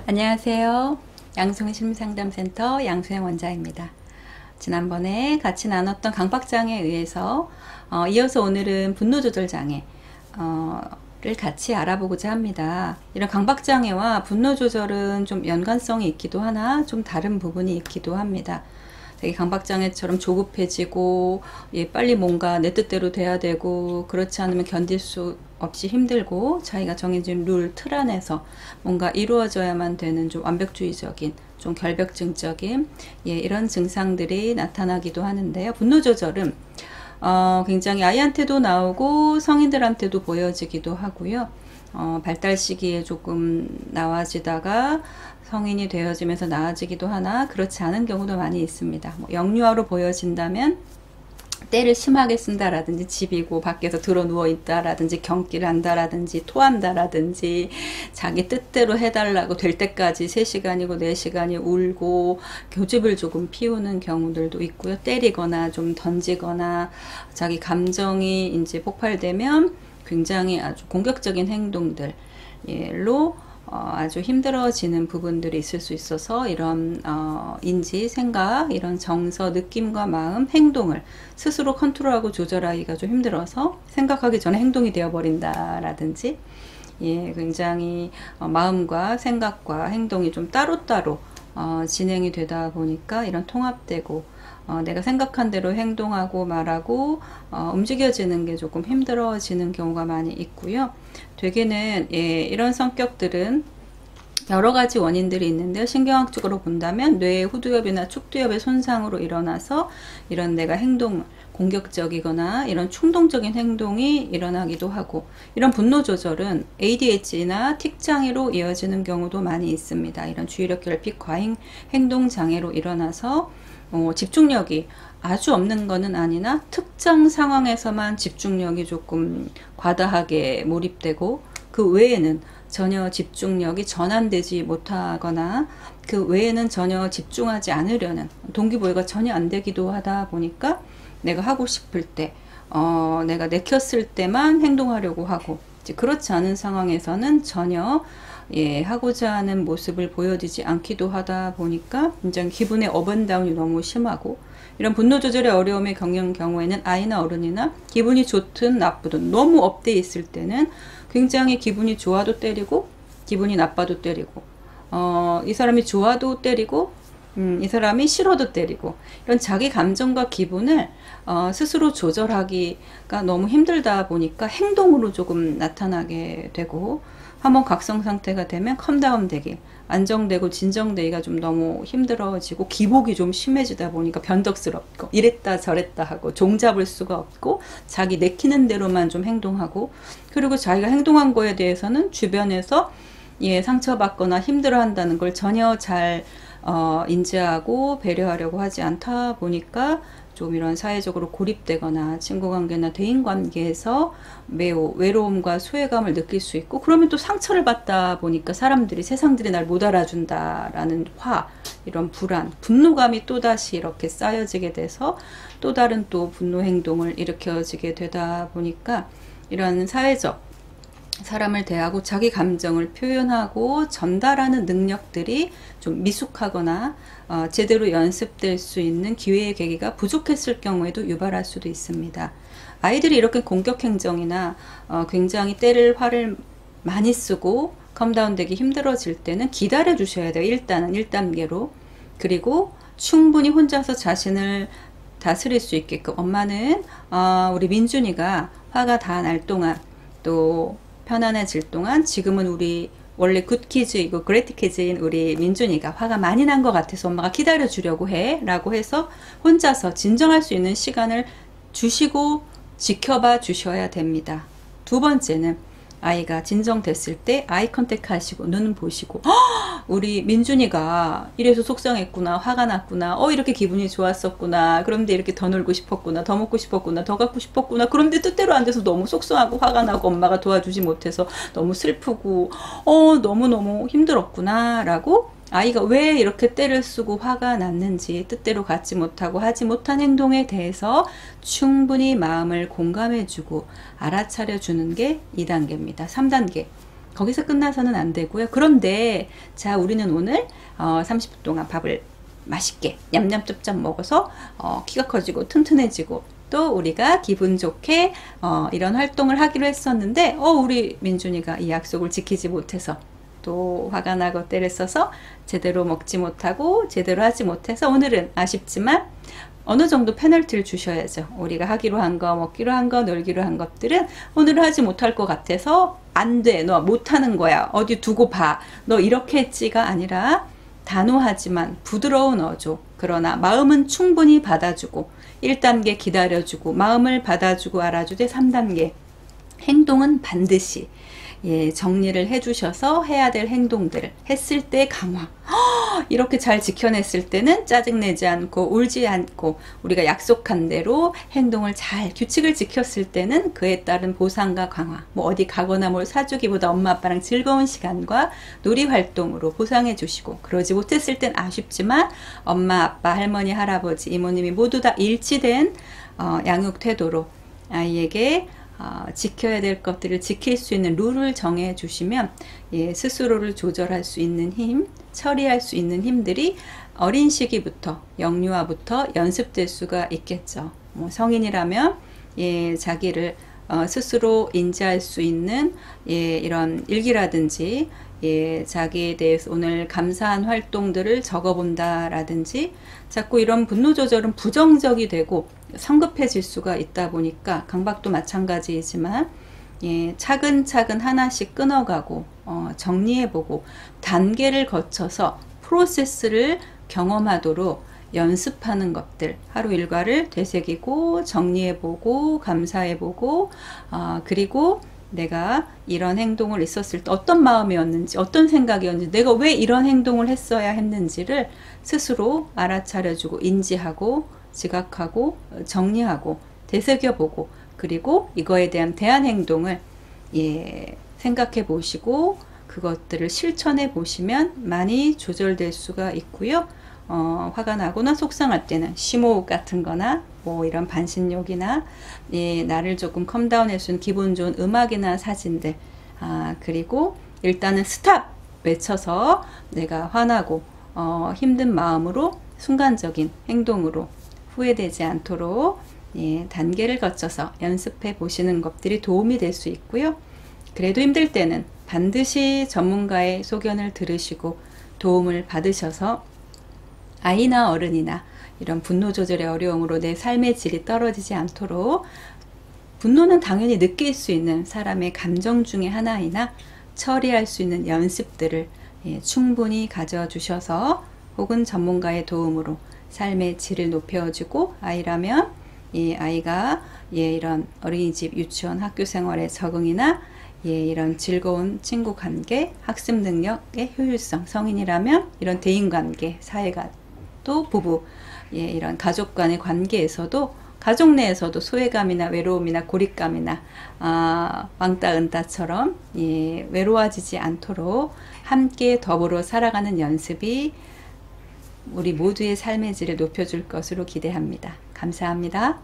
안녕하세요. 양수행 심리상담센터 양수행 원장입니다. 지난번에 같이 나눴던 강박장애에 의해서 이어서 오늘은 분노조절장애 를 같이 알아보고자 합니다. 이런 강박장애와 분노조절은 좀 연관성이 있기도 하나 좀 다른 부분이 있기도 합니다. 되게 강박장애처럼 조급해지고 빨리 뭔가 내 뜻대로 돼야 되고 그렇지 않으면 견딜 수 없이 힘들고 자기가 정해진 룰, 틀 안에서 뭔가 이루어져야만 되는 좀 완벽주의적인 좀 결벽증적인 이런 증상들이 나타나기도 하는데요. 분노조절은 굉장히 아이한테도 나오고 성인들한테도 보여지기도 하고요. 발달 시기에 조금 나아지다가 성인이 되어지면서 나아지기도 하나 그렇지 않은 경우도 많이 있습니다. 영유아로 보여진다면 때를 심하게 쓴다라든지 집이고 밖에서 들어 누워 있다라든지 경기를 한다라든지 토한다라든지 자기 뜻대로 해달라고 될 때까지 3시간이고 4시간이 울고 교집을 조금 피우는 경우들도 있고요. 때리거나 좀 던지거나 자기 감정이 이제 폭발되면 굉장히 아주 공격적인 행동들로 아주 힘들어지는 부분들이 있을 수 있어서 이런 인지, 생각, 이런 정서, 느낌과 마음, 행동을 스스로 컨트롤하고 조절하기가 좀 힘들어서 생각하기 전에 행동이 되어버린다라든지 굉장히 마음과 생각과 행동이 좀 따로따로 진행이 되다 보니까 이런 통합되고 내가 생각한 대로 행동하고 말하고 움직여지는 게 조금 힘들어지는 경우가 많이 있고요. 되게는 이런 성격들은 여러 가지 원인들이 있는데요. 신경학적으로 본다면 뇌의 후두엽이나 축두엽의 손상으로 일어나서 이런 내가 행동 공격적이거나 이런 충동적인 행동이 일어나기도 하고, 이런 분노 조절은 ADHD나 틱장애로 이어지는 경우도 많이 있습니다. 이런 주의력 결핍 과잉 행동 장애로 일어나서 집중력이 아주 없는 거는 아니나 특정 상황에서만 집중력이 조금 과다하게 몰입되고 그 외에는 전혀 집중력이 전환되지 못하거나 그 외에는 전혀 집중하지 않으려는 동기부여가 전혀 안 되기도 하다 보니까 내가 하고 싶을 때 내가 내켰을 때만 행동하려고 하고, 그렇지 않은 상황에서는 전혀 하고자 하는 모습을 보여주지 않기도 하다 보니까 굉장히 기분의 업앤다운이 너무 심하고, 이런 분노 조절의 어려움을 겪는 경우에는 아이나 어른이나 기분이 좋든 나쁘든 너무 업돼 있을 때는 굉장히 기분이 좋아도 때리고 기분이 나빠도 때리고 이 사람이 좋아도 때리고 이 사람이 싫어도 때리고, 이런 자기 감정과 기분을 스스로 조절하기가 너무 힘들다 보니까 행동으로 조금 나타나게 되고, 한번 각성 상태가 되면 컴다운 되기, 안정되고 진정되기가 좀 너무 힘들어지고 기복이 좀 심해지다 보니까 변덕스럽고 이랬다 저랬다 하고 종잡을 수가 없고 자기 내키는 대로만 좀 행동하고, 그리고 자기가 행동한 거에 대해서는 주변에서 상처받거나 힘들어한다는 걸 전혀 잘 인지하고 배려하려고 하지 않다 보니까 좀 이런 사회적으로 고립되거나 친구관계나 대인관계에서 매우 외로움과 소외감을 느낄 수 있고, 그러면 또 상처를 받다 보니까 세상들이 날 못 알아준다라는 이런 불안, 분노감이 또다시 이렇게 쌓여지게 돼서 또 다른 또 분노 행동을 일으켜지게 되다 보니까 이런 사회적 사람을 대하고 자기 감정을 표현하고 전달하는 능력들이 좀 미숙하거나 제대로 연습될 수 있는 기회의 계기가 부족했을 경우에도 유발할 수도 있습니다. 아이들이 이렇게 공격 행정이나 굉장히 화를 많이 쓰고 컴다운 되기 힘들어질 때는 기다려 주셔야 돼요. 일단은 1단계로. 그리고 충분히 혼자서 자신을 다스릴 수 있게끔 엄마는 우리 민준이가 화가 다 날 동안 또 편안해질 동안 지금은 우리 원래 굿키즈이고 그레이트 키즈인 우리 민준이가 화가 많이 난 것 같아서 엄마가 기다려 주려고 해 라고 해서 혼자서 진정할 수 있는 시간을 주시고 지켜봐 주셔야 됩니다. 두 번째는 아이가 진정됐을 때 아이 컨택 하시고 눈 보시고 우리 민준이가 이래서 속상했구나, 화가 났구나, 이렇게 기분이 좋았었구나, 그런데 이렇게 더 놀고 싶었구나, 더 먹고 싶었구나, 더 갖고 싶었구나, 그런데 뜻대로 안 돼서 너무 속상하고 화가 나고 엄마가 도와주지 못해서 너무 슬프고 너무너무 힘들었구나 라고 아이가 왜 이렇게 때를 쓰고 화가 났는지, 뜻대로 갖지 못하고 하지 못한 행동에 대해서 충분히 마음을 공감해주고 알아차려 주는 게 2단계입니다. 3단계. 거기서 끝나서는 안 되고요. 그런데 자, 우리는 오늘 30분 동안 밥을 맛있게 냠냠쩝쩝 먹어서 키가 커지고 튼튼해지고 또 우리가 기분 좋게 이런 활동을 하기로 했었는데 우리 민준이가 이 약속을 지키지 못해서 또 화가 나고 때를 써서 제대로 먹지 못하고 제대로 하지 못해서 오늘은 아쉽지만 어느 정도 페널티를 주셔야죠. 우리가 하기로 한 거, 먹기로 한 거, 놀기로 한 것들은 오늘은 하지 못할 것 같아서 안 돼, 너 못하는 거야, 어디 두고 봐, 너 이렇게 했지가 아니라 단호하지만 부드러운 어조, 그러나 마음은 충분히 받아주고 1단계 기다려주고 마음을 받아주고 알아주되 3단계 행동은 반드시 정리를 해주셔서 해야 될 행동들을 했을 때 강화. 이렇게 잘 지켜냈을 때는 짜증내지 않고 울지 않고 우리가 약속한 대로 행동을 잘 규칙을 지켰을 때는 그에 따른 보상과 강화. 뭐 어디 가거나 뭘 사주기보다 엄마 아빠랑 즐거운 시간과 놀이 활동으로 보상해 주시고, 그러지 못했을 땐 아쉽지만 엄마 아빠 할머니 할아버지 이모님이 모두 다 일치된 양육 태도로 아이에게 지켜야 될 것들을 지킬 수 있는 룰을 정해 주시면 스스로를 조절할 수 있는 힘, 처리할 수 있는 힘들이 어린 시기부터 영유아부터 연습될 수가 있겠죠. 성인이라면 자기를 스스로 인지할 수 있는 이런 일기라든지 자기에 대해서 오늘 감사한 활동들을 적어본다 라든지, 자꾸 이런 분노 조절은 부정적이 되고 성급해질 수가 있다 보니까 강박도 마찬가지이지만 차근차근 하나씩 끊어가고 정리해보고 단계를 거쳐서 프로세스를 경험하도록 연습하는 것들, 하루 일과를 되새기고 정리해보고 감사해보고 그리고 내가 이런 행동을 있었을 때 어떤 마음이었는지 어떤 생각이었는지 내가 왜 이런 행동을 했어야 했는지를 스스로 알아차려주고 인지하고 지각하고 정리하고 되새겨보고, 그리고 이거에 대한 대안 행동을 생각해 보시고 그것들을 실천해 보시면 많이 조절될 수가 있고요. 화가 나거나 속상할 때는 심호흡 같은 거나 뭐 이런 반신욕이나 나를 조금 컴다운 해주는 기분 좋은 음악이나 사진들, 그리고 일단은 스탑 외쳐서 내가 화나고 힘든 마음으로 순간적인 행동으로 후회되지 않도록 단계를 거쳐서 연습해 보시는 것들이 도움이 될 수 있고요. 그래도 힘들 때는 반드시 전문가의 소견을 들으시고 도움을 받으셔서 아이나 어른이나 이런 분노 조절의 어려움으로 내 삶의 질이 떨어지지 않도록, 분노는 당연히 느낄 수 있는 사람의 감정 중에 하나이나 처리할 수 있는 연습들을 충분히 가져주셔서 혹은 전문가의 도움으로 삶의 질을 높여주고, 아이라면 아이가 이런 어린이집, 유치원, 학교 생활의 적응이나 이런 즐거운 친구 관계, 학습 능력의 효율성, 성인이라면 이런 대인관계, 사회가 또 부부, 이런 가족 간의 관계에서도 가족 내에서도 소외감이나 외로움이나 고립감이나 왕따 은따처럼 외로워지지 않도록 함께 더불어 살아가는 연습이 우리 모두의 삶의 질을 높여줄 것으로 기대합니다. 감사합니다.